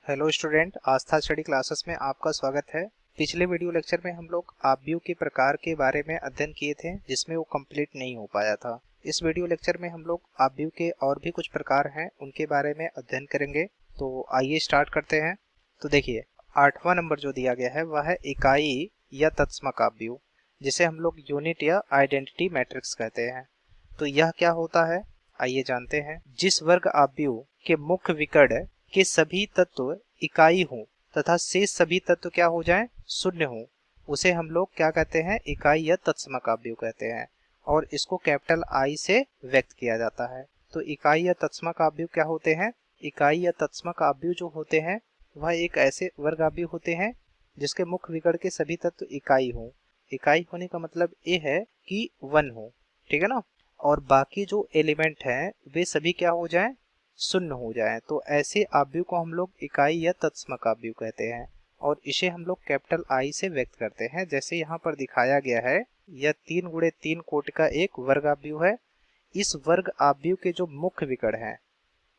Hello student, आस्था study classes में आपका स्वागत है। पिछले वीडियो लेक्चर में हम लोग आव्यूह के प्रकार के बारे में अध्ययन किए थे, जिसमें वो कंप्लीट नहीं हो पाया था। इस वीडियो लेक्चर में हम लोग आव्यूह के और भी कुछ प्रकार हैं उनके बारे में अध्ययन करेंगे। तो आइए स्टार्ट करते हैं। तो देखिए, 8वां नंबर जो दिया गया है वह है इकाई या तत्समक आव्यूह, जिसे हम लोग यूनिट या आइडेंटिटी मैट्रिक्स कहते हैं। तो यह क्या होता है, आइए जानते हैं। जिस वर्ग आव्यूह के मुख्य विकर्ण के सभी तत्व इकाई हों तथा शेष सभी तत्व क्या हो जाएं, शून्य हों, उसे हम लोग क्या कहते हैं, इकाई या तत्समक आव्यूह कहते हैं। और इसको कैपिटल आई से व्यक्त किया जाता है। तो इकाई या तत्समक आव्यूह क्या होते हैं? इकाई या तत्समक आव्यूह जो होते हैं वह एक ऐसे वर्ग आव्यूह होते हैं जिसके मुख्य विकर्ण के सभी तत्व इकाई हों। इकाई होने का मतलब ये है कि वन हो, ठीक है ना। और बाकी जो एलिमेंट हैं वे सभी क्या हो जाएं, शून्य हो जाए। तो ऐसे आव्यूह को हम लोग इकाई या तत्समक आव्यूह कहते हैं और इसे हम लोग कैपिटल आई से व्यक्त करते हैं। जैसे यहाँ पर दिखाया गया है, यह 3x3 कोटि का एक वर्ग आव्यूह है। इस वर्ग आव्यूह के जो मुख्य विकर्ण हैं,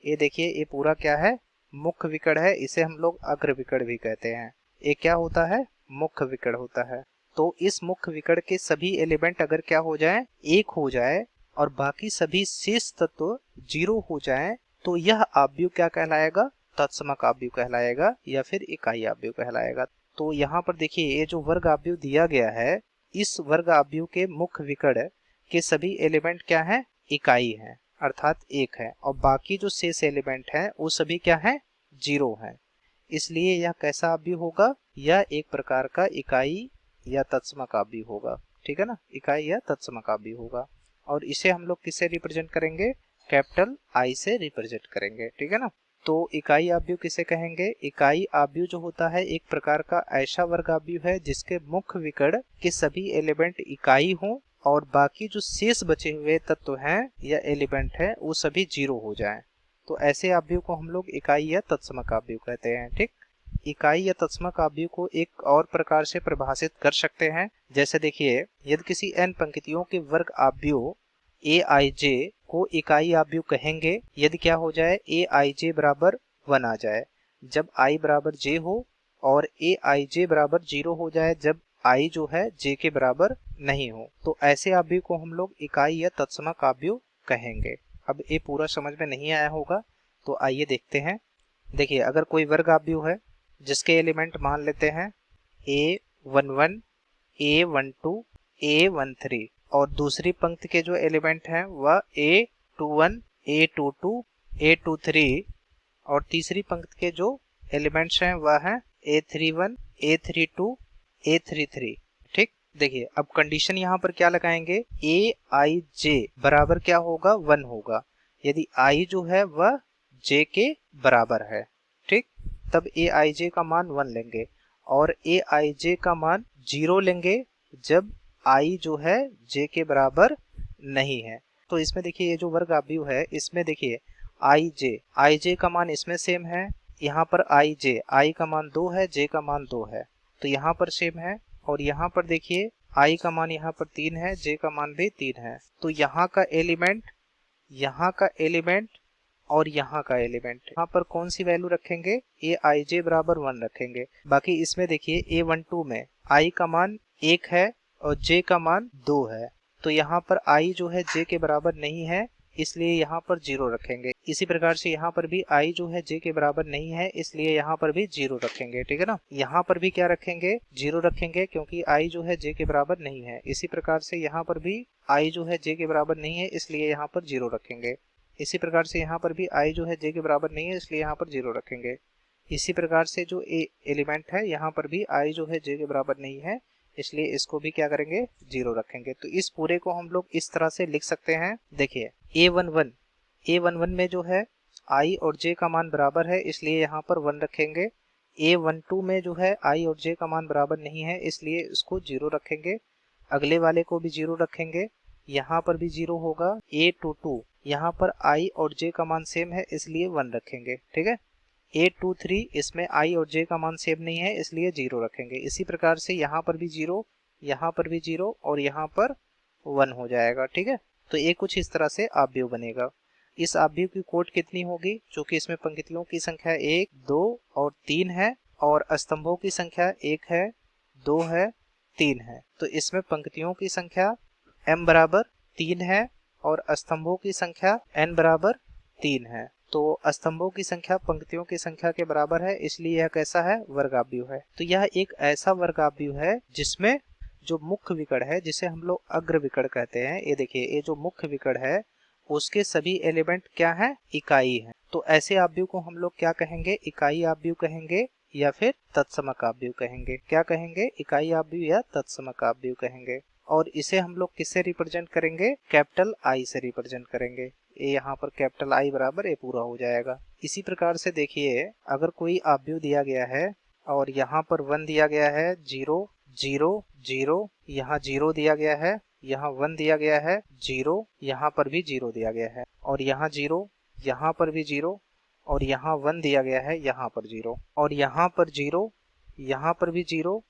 ये देखिए, ये पूरा क्या है, मुख्य विकर्ण है। इसे हम लोग अग्र विकर्ण भी कहते हैं। ये क्या होता है, मुख्य विकर्ण होता है। तो इस मुख्य विकर्ण के सभी एलिमेंट अगर क्या हो जाए, एक हो जाए और बाकी सभी शेष तत्व जीरो हो जाए, तो यह आव्यूह क्या कहलाएगा, तत्समक आव्यूह कहलाएगा या फिर इकाई आव्यूह कहलाएगा। तो यहाँ पर देखिए, ये जो वर्ग आव्यूह दिया गया है, इस वर्ग आव्यूह के मुख्य विकर्ण के सभी एलिमेंट क्या हैं, इकाई हैं, अर्थात एक है। और बाकी जो शेष एलिमेंट हैं वो सभी क्या हैं, जीरो हैं। इसलिए यह कैसा आव्यूह होगा, यह एक प्रकार का इकाई या तत्समक आव्यूह होगा, ठीक है ना, इकाई या तत्समक आव्यूह होगा। और इसे हम लोग किससे रिप्रेजेंट करेंगे, कैपिटल आई से रिप्रेजेंट करेंगे, ठीक है ना। तो इकाई आव्यूह किसे कहेंगे? इकाई आव्यूह जो होता है एक प्रकार का ऐसा वर्ग आव्यूह है जिसके मुख्य विकर्ण के सभी एलिमेंट इकाई हों और बाकी जो शेष बचे हुए तत्व हैं या एलिमेंट है वो सभी जीरो हो जाएं। तो ऐसे आव्यूह को हम लोग इकाई या तत्समक आव्यूह कहते हैं, ठीक। इकाई या तत्समक आव्यूह को एक और प्रकार से परिभाषित कर सकते हैं। जैसे देखिए, यदि किसी n पंक्तियों के वर्ग आव्यूह ए आई जे को इकाई आव्यूह कहेंगे यदि क्या हो जाए, ए आई जे बराबर 1 आ जाए, जब आई बराबर जे हो, और ए आई जे बराबर 0 हो जाए जब आई जो है जे के बराबर नहीं हो। तो ऐसे आव्यूह को हम लोग इकाई या तत्समक आव्यूह कहेंगे। अब ये पूरा समझ में नहीं आया होगा, तो आइए देखते हैं। देखिए, अगर कोई वर्ग आव्यूह है जिसके एलिमेंट मान लेते हैं A11, A12, A13 और दूसरी पंक्ति के जो एलिमेंट हैं वह A21, A22, A23 और तीसरी पंक्ति के जो एलिमेंट्स हैं वह हैं A31, A32, A33, ठीक। देखिए, अब कंडीशन यहाँ पर क्या लगाएंगे, ए आई जे बराबर क्या होगा, 1 होगा यदि आई जो है वह जे के बराबर है, ठीक। तब ए आई जे का मान 1 लेंगे और ए आई जे का मान 0 लेंगे जब आई जो है जे के बराबर नहीं है। तो इसमें देखिए, ये जो वर्ग आव्यूह है इसमें देखिए आई जे का मान इसमें सेम है, यहाँ पर आई का मान 2 है, जे का मान 2 है, तो यहाँ पर सेम है। और यहाँ पर देखिए, आई का मान यहाँ पर 3 है, जे का मान भी 3 है। तो यहाँ का एलिमेंट और यहाँ का एलिमेंट, यहाँ पर कौन सी वैल्यू रखेंगे, ए आई जे बराबर 1 रखेंगे। बाकी इसमें देखिए, A12 में आई का मान 1 है और जे का मान 2 है, तो यहाँ पर आई जो है जे के बराबर नहीं है, इसलिए यहाँ पर 0 रखेंगे। इसी प्रकार से यहाँ पर भी आई जो है जे के बराबर नहीं है, इसलिए यहाँ पर भी 0 रखेंगे, ठीक है ना। यहाँ पर भी क्या रखेंगे, 0 रखेंगे क्योंकि आई जो है जे के बराबर नहीं है। इसी प्रकार से यहाँ पर भी आई जो है जे के बराबर नहीं है, इसलिए यहाँ पर 0 रखेंगे। इसी प्रकार से यहाँ पर भी आई जो है जे के बराबर नहीं है, इसलिए यहाँ पर 0 रखेंगे। इसी प्रकार से जो एलिमेंट है यहाँ पर भी आई जो है जे के बराबर नहीं है, इसलिए इसको भी क्या करेंगे, 0 रखेंगे। तो इस पूरे को हम लोग इस तरह से लिख सकते हैं। देखिए, A11 में जो है आई और जे का मान बराबर है, इसलिए यहाँ पर 1 रखेंगे। A12 में जो है आई और जे का मान बराबर नहीं है, इसलिए इसको 0 रखेंगे। अगले वाले को भी 0 रखेंगे, यहाँ पर भी 0 होगा। A22, यहाँ पर आई और जे का मान सेम है, इसलिए 1 रखेंगे, ठीक है। A23, इसमें आई और जे का मान सेम नहीं है, इसलिए 0 रखेंगे। इसी प्रकार से यहाँ पर भी 0, यहाँ पर भी 0 और यहाँ पर 1 हो जाएगा, ठीक है। तो ये कुछ इस तरह से आव्यूह बनेगा। इस आव्यूह की कोटि कितनी होगी, चूंकि इसमें पंक्तियों की संख्या 1, 2 और 3 है और स्तंभों की संख्या 1 है, 2 है, 3 है, तो इसमें पंक्तियों की संख्या m बराबर 3 है और स्तंभों की संख्या n बराबर 3 है। तो स्तंभों की संख्या पंक्तियों की संख्या के बराबर है, इसलिए यह कैसा है, वर्गाव्यूह है। तो यह एक ऐसा वर्गाव्यूह है जिसमें जो मुख्य विकर्ण है, जिसे हम लोग अग्र विकर्ण कहते हैं, ये देखिए ये जो मुख्य विकर्ण है उसके सभी एलिमेंट क्या है, इकाई है। तो ऐसे आव्यूह को हम लोग क्या कहेंगे, इकाई आव्यूह कहेंगे या फिर तत्समक आव्यूह कहेंगे। क्या कहेंगे, इकाई आव्यूह या तत्समक आव्यूह कहेंगे। और इसे हम लोग किससे रिप्रेजेंट करेंगे, कैपिटल आई से रिप्रेजेंट करेंगे। ये यहाँ पर कैपिटल आई बराबर ये पूरा हो जाएगा। इसी प्रकार से देखिए, अगर कोई आव्यूह दिया गया है और यहाँ पर 1 दिया गया है, 0 0 0, यहाँ 0 दिया गया है, यहाँ 1 दिया गया है, 0, यहाँ पर भी 0 दिया गया है, और यहाँ 0, यहाँ पर भी 0, और यहाँ 1 दिया गया है, यहाँ पर 0, और यहाँ पर 0, यहाँ पर भी 0,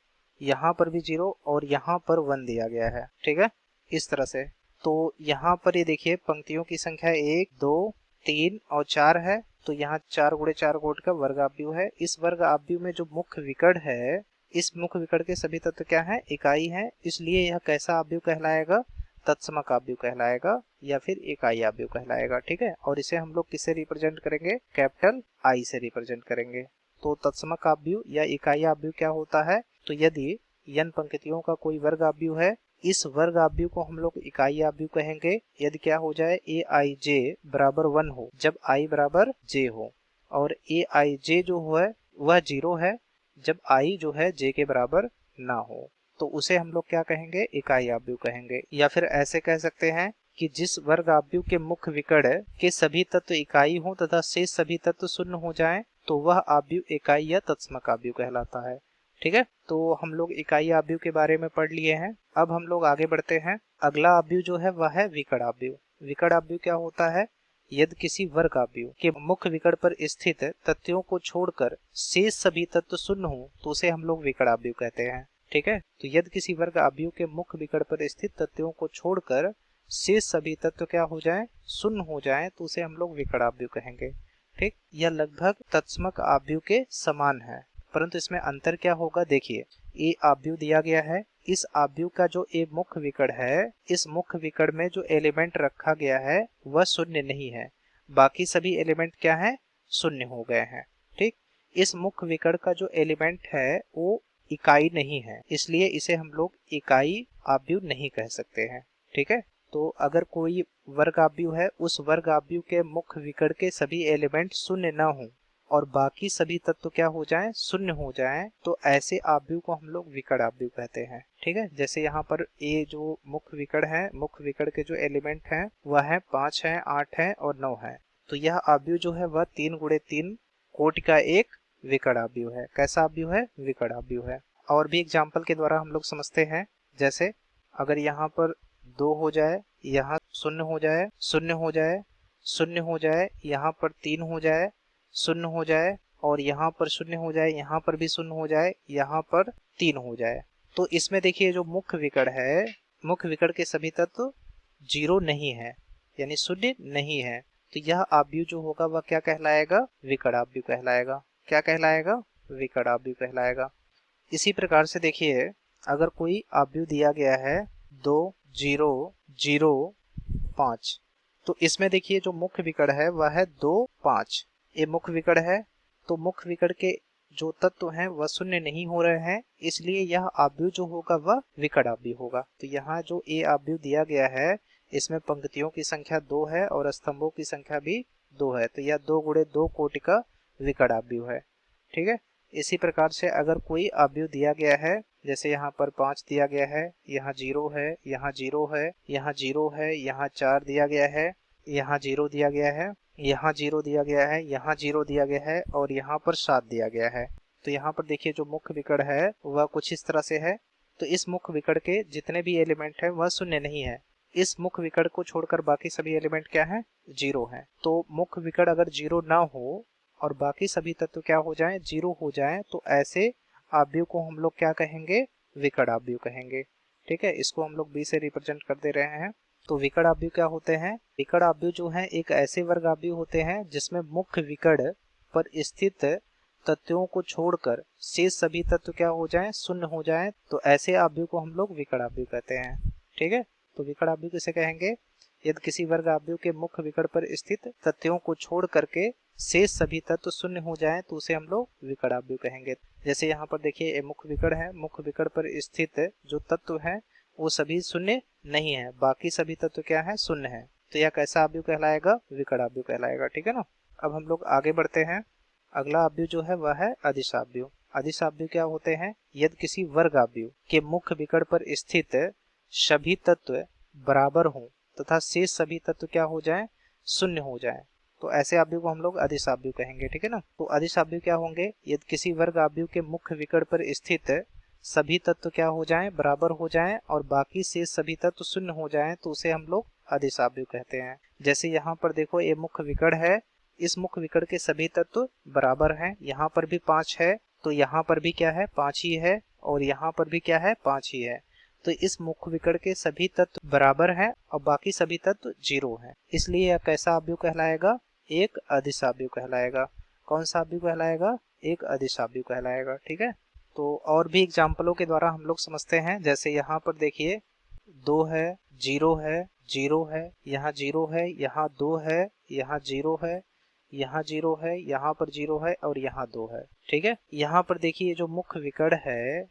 यहाँ पर भी 0, और यहाँ पर 1 दिया गया है। ठीक है, इस तरह से। तो यहाँ पर ये देखिए पंक्तियों की संख्या 1, 2, 3 और 4 है, तो यहाँ 4 गुणे 4 कोटि का वर्ग आव्यूह है। इस वर्ग आव्यूह में जो मुख्य विकर्ण है, इस मुख्य विकर्ण के सभी तत्व क्या है, इकाई है, इसलिए यह कैसा आव्यूह कहलाएगा, तत्समक आव्यूह कहलाएगा या फिर इकाई आव्यूह कहलाएगा। ठीक है, और इसे हम लोग किससे रिप्रेजेंट करेंगे, कैपिटल आई से रिप्रेजेंट करेंगे। तो तत्समक आव्यूह या इकाई आव्यूह क्या होता है, तो यदि n पंक्तियों का कोई वर्ग आव्यूह है, इस वर्ग आव्यूह को हम लोग इकाई आव्यूह कहेंगे यदि क्या हो जाए, ए आई जे बराबर 1 हो, जब i बराबर j हो, और ए आई जे जो है वह 0 है जब i जो है j के बराबर ना हो, तो उसे हम लोग क्या कहेंगे, इकाई आव्यूह कहेंगे। या फिर ऐसे कह सकते हैं कि जिस वर्ग आव्यूह के मुख्य विकर्ण के सभी तत्व इकाई हो तथा शेष सभी तत्व शून्य हो जाएं, तो वह आव्यूह इकाई या तत्समक आव्यूह कहलाता है। ठीक है, तो हम लोग इकाई आव्यूह के बारे में पढ़ लिए हैं। अब हम लोग आगे बढ़ते हैं। अगला आव्यूह जो है वह है विकर्ण आव्यूह। विकर्ण आव्यूह क्या होता है, यदि किसी वर्ग आव्यूह के मुख्य विकर्ण पर स्थित तत्वों को छोड़कर शेष सभी तत्व शून्य हो तो उसे हम लोग विकर्ण आव्यूह कहते हैं। ठीक है, तो यदि किसी वर्ग आव्यूह के मुख्य विकर्ण पर स्थित तत्वों को छोड़कर शेष सभी तत्व क्या हो जाए, शून्य हो जाए, तो उसे हम लोग विकर्ण आव्यूह कहेंगे। ठीक, यह लगभग तत्समक आव्यूह के समान है, परंतु इसमें अंतर क्या होगा, देखिए ये आव्यूह दिया गया है, इस आव्यूह का जो एक मुख्य विकर्ण है, इस मुख्य विकर्ण में जो एलिमेंट रखा गया है वह शून्य नहीं है, बाकी सभी एलिमेंट क्या है, शून्य हो गए हैं। ठीक, इस मुख्य विकर्ण का जो एलिमेंट है वो इकाई नहीं है, इसलिए इसे हम लोग इकाई आव्यूह नहीं कह सकते हैं। ठीक है, तो अगर कोई वर्ग आव्यूह है, उस वर्ग आव्यूह के मुख्य विकर्ण के सभी एलिमेंट शून्य न हो और बाकी सभी तत्व क्या हो जाएं, शून्य हो जाएं, तो ऐसे आव्यूह को हम लोग विकर्ण आव्यूह कहते हैं। ठीक है, जैसे यहाँ पर ये जो मुख्य विकर्ण है, मुख्य विकर्ण के जो एलिमेंट हैं वह है 5 है, 8 है और 9 है, तो यह आव्यूह जो है वह 3 गुणे 3 कोटि का एक विकर्ण आव्यूह है। कैसा आव्यूह है, विकर्ण आव्यूह है। और भी एग्जाम्पल के द्वारा हम लोग समझते हैं, जैसे अगर यहाँ पर 2 हो जाए, यहाँ 0 हो जाए, 0 हो जाए, 0 हो जाए, यहाँ पर 3 हो जाए, 0 हो जाए, और यहाँ पर 0 हो जाए, यहाँ पर भी 0 हो जाए, यहाँ पर 3 हो जाए, तो इसमें देखिए जो मुख्य विकर्ण है, मुख्य विकर्ण के सभी तत्व 0 नहीं है, यानी शून्य नहीं है, तो यह आव्यूह जो होगा वह क्या कहलाएगा, विकर्ण आव्यूह कहलाएगा। क्या कहलाएगा, विकर्ण आव्यूह कहलाएगा। इसी प्रकार से देखिए, अगर कोई आव्यूह दिया गया है 2 0 0 5, तो इसमें देखिए जो मुख्य विकर्ण है वह है 2 5, ये मुख्य विकर्ण है, तो मुख्य विकर्ण के जो तत्व हैं वह शून्य नहीं हो रहे हैं, इसलिए यह आव्यूह जो होगा वह विकर्ण आव्यूह होगा। तो यहाँ जो ए आव्यूह दिया गया है, इसमें पंक्तियों की संख्या 2 है और स्तंभों की संख्या भी 2 है, तो यह 2 गुणे 2 कोटि का विकर्ण आव्यूह है। ठीक है, इसी प्रकार से अगर कोई आव्यूह दिया गया है, जैसे यहाँ पर 5 दिया गया है, यहाँ 0 है, यहाँ 0 है, यहाँ 0 है, यहाँ 4 दिया गया है, यहाँ 0 दिया गया है, यहाँ 0 दिया गया है, यहाँ 0 दिया गया है, और यहाँ पर 7 दिया गया है, तो यहाँ पर देखिए जो मुख्य विकर्ण है वह कुछ इस तरह से है। तो इस मुख्य विकर्ण के जितने भी एलिमेंट है वह शून्य नहीं है, इस मुख्य विकर्ण को छोड़कर बाकी सभी एलिमेंट क्या है, 0 है। तो मुख्य विकर्ण अगर 0 ना हो और बाकी सभी तत्व क्या हो जाएं, 0 हो जाएं, तो ऐसे आव्यूह को हम लोग क्या कहेंगे, विकर्ण आव्यूह कहेंगे। ठीक है, इसको हम लोग बी से रिप्रेजेंट कर दे रहे हैं। तो विकर्ण आव्यूह क्या होते हैं? विकर्ण आव्यूह जो है एक ऐसे वर्ग आव्यूह होते हैं जिसमें मुख्य विकर्ण पर स्थित तत्वों को छोड़कर शेष सभी तत्व क्या हो जाएं? शून्य हो जाएं। तो ऐसे आव्यूह को हम लोग विकर्ण आव्यूह कहते हैं। ठीक है, तो विकर्ण आव्यूह किसे कहेंगे? यदि किसी वर्ग आव्यूह के मुख्य विकर्ण पर स्थित तत्वों को छोड़ करके शेष सभी तत्व शून्य हो जाएं तो उसे हम लोग विकर्ण आव्यूह कहेंगे। जैसे यहाँ पर देखिए मुख्य विकर्ण है, मुख्य विकर्ण पर स्थित जो तत्व है वो सभी शून्य नहीं है, बाकी सभी तत्व क्या है? शून्य है। तो यह कैसा आव्यूह कहलाएगा? विकर्ण आव्यूह कहलाएगा। ठीक है ना। अब हम लोग आगे बढ़ते हैं। अगला आव्यूह जो है वह है अदिश आव्यूह। अदिश आव्यूह क्या होते हैं? यदि किसी वर्ग आव्यूह के मुख्य विकर्ण पर स्थित सभी तत्व बराबर हों तथा शेष सभी तत्व क्या हो जाएं? शून्य हो जाएं, तो ऐसे आव्यूह को हम लोग अदिश आव्यूह कहेंगे। ठीक है ना। तो अदिश आव्यूह क्या होंगे? यदि किसी वर्ग आव्यूह के मुख्य विकर्ण पर स्थित सभी तत्व क्या हो जाएं? बराबर हो जाएं और बाकी शेष सभी तत्व शून्य हो जाएं तो उसे हम लोग अदिश आव्यूह कहते हैं। जैसे यहाँ पर देखो ये मुख्य विकर्ण है, इस मुख्य विकर्ण के सभी तत्व बराबर हैं। यहाँ पर भी 5 है तो यहाँ पर भी क्या है? 5 ही है, और यहाँ पर भी क्या है? 5 ही है। तो इस मुख्य विकर्ण के सभी तत्व बराबर हैं और बाकी सभी तत्व 0 हैं, इसलिए यह कैसा आव्यूह कहलाएगा? एक अदिश आव्यूह कहलाएगा। कौन सा आव्यूह कहलाएगा? एक अदिश आव्यूह कहलाएगा। ठीक है। तो और भी एग्जाम्पलों के द्वारा हम लोग समझते हैं। जैसे यहाँ पर देखिए 2 है, 0 है, 0 है, यहाँ 0 है, यहाँ 2 है, यहाँ 0 है, यहाँ 0 है, यहाँ पर 0 है और यहाँ 2 है। ठीक है। यहाँ पर देखिए जो मुख्य विकर्ण है,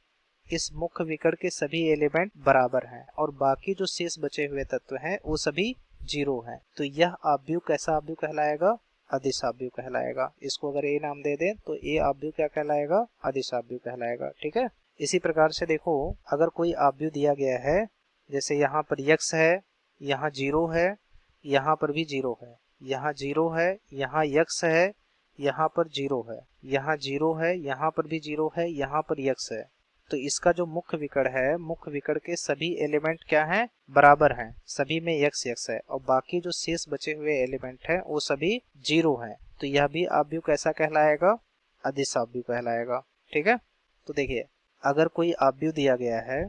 इस मुख्य विकर्ण के सभी एलिमेंट बराबर हैं और बाकी जो शेष बचे हुए तत्व हैं वो सभी 0 हैं। तो यह आव्यूह कैसा आव्यूह कहलाएगा? अदिश आव्यूह कहलाएगा। इसको अगर ए नाम दे दें तो ये आव्यूह क्या कहलाएगा? अदिश आव्यूह कहलाएगा। ठीक है। इसी प्रकार से देखो, अगर कोई आव्यूह दिया गया है, जैसे यहाँ पर यक्स है, यहाँ 0 है, यहाँ पर भी 0 है, यहाँ 0 है, यहाँ यक्स है, यहाँ पर 0 है, यहाँ 0 है, यहाँ पर भी 0 है, यहाँ पर यक्स है। तो इसका जो मुख्य विकर्ण है, मुख्य विकर्ण के सभी एलिमेंट क्या हैं? बराबर हैं, सभी में यक्स यक्स है और बाकी जो शेष बचे हुए एलिमेंट हैं वो सभी 0 हैं। तो यह भी आव्यूह कैसा कहलाएगा? अदिश आव्यूह कहलाएगा। ठीक है। तो देखिए अगर कोई आव्यूह दिया गया है,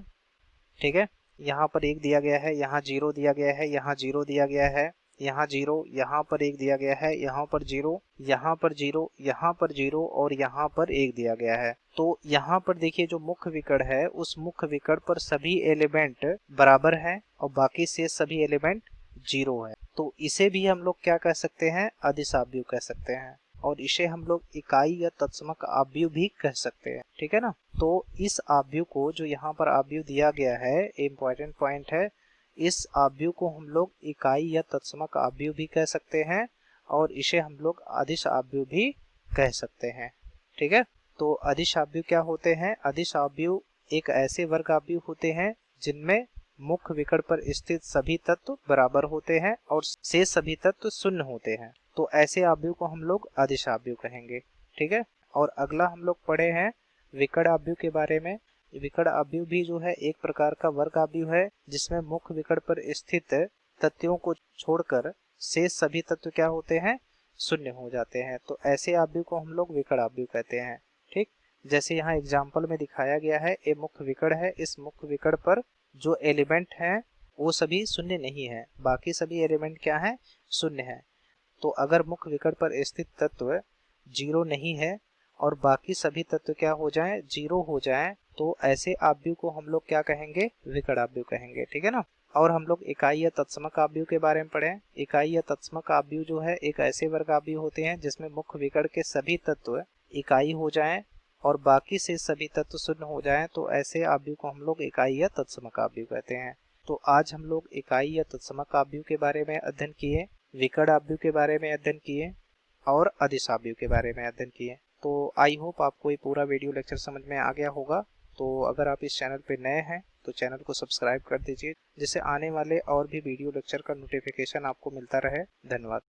ठीक है, यहाँ पर 1 दिया गया है, यहाँ 0 दिया गया है, यहाँ 0 दिया गया है, यहाँ 0, यहाँ पर 1 दिया गया है, यहाँ पर 0, यहाँ पर 0, यहाँ पर 0 और यहाँ पर 1 दिया गया है। तो यहाँ पर देखिए जो मुख्य विकर्ण है उस मुख्य विकर्ण पर सभी एलिमेंट बराबर हैं और बाकी से सभी एलिमेंट 0 है। तो इसे भी हम लोग क्या कह सकते हैं? अदिश आव्यूह कह सकते हैं, और इसे हम लोग इकाई या तत्समक आव्यूह भी कह सकते हैं। ठीक है ना। तो इस आव्यूह को, जो यहाँ पर आव्यूह दिया गया है, इम्पोर्टेंट पॉइंट है, इस आव्यूह को हम लोग इकाई या तत्समक आव्यूह भी कह सकते हैं और इसे हम लोग अदिश आव्यूह भी कह सकते हैं। ठीक है। तो अदिश आव्यूह क्या होते हैं? अदिश आव्यूह एक ऐसे वर्ग आव्यूह होते हैं जिनमें मुख्य विकर्ण पर स्थित सभी तत्व बराबर होते हैं और शेष सभी तत्व शून्य होते हैं। तो ऐसे आव्यूह को हम लोग अदिश आव्यूह कहेंगे। ठीक है। और अगला हम लोग पढ़े हैं विकर्ण आव्यूह के बारे में। विकर्ण आव्यूह भी जो है एक प्रकार का वर्ग आव्यूह है जिसमें मुख्य विकर्ण पर स्थित तत्वों को छोड़कर शेष सभी तत्व क्या होते हैं? शून्य हो जाते हैं। तो ऐसे आव्यूह को हम लोग विकर्ण आव्यूह कहते हैं। ठीक। जैसे यहाँ एग्जाम्पल में दिखाया गया है, ये मुख्य विकर्ण है, इस मुख्य विकर्ण पर जो एलिमेंट हैं वो सभी शून्य नहीं है, बाकी सभी एलिमेंट क्या है? शून्य है। तो अगर मुख्य विकर्ण पर स्थित तत्व 0 नहीं है और बाकी सभी तत्व क्या हो जाएं? 0 हो जाएं, तो ऐसे आव्यूह को हम लोग क्या कहेंगे? विकर्ण आव्यूह कहेंगे। ठीक है ना। और हम लोग इकाई या तत्समक आव्यूह के बारे में पढ़े। इकाई या तत्समक आव्यूह जो है एक ऐसे वर्ग आव्यूह होते हैं जिसमें मुख्य विकर्ण के सभी तत्व इकाई हो जाएं और बाकी से सभी तत्व शून्य हो जाएं, तो ऐसे आव्यूह को हम लोग इकाई या तत्समक आव्यूह कहते हैं। तो आज हम लोग इकाई या तत्समक आव्यूह के बारे में अध्ययन किए, विकर्ण आव्यूह के बारे में अध्ययन किए और अदिश आव्यूह के बारे में अध्ययन किए। तो आई होप आपको ये पूरा वीडियो लेक्चर समझ में आ गया होगा। तो अगर आप इस चैनल पे नए हैं तो चैनल को सब्सक्राइब कर दीजिए, जिससे आने वाले और भी वीडियो लेक्चर का नोटिफिकेशन आपको मिलता रहे। धन्यवाद।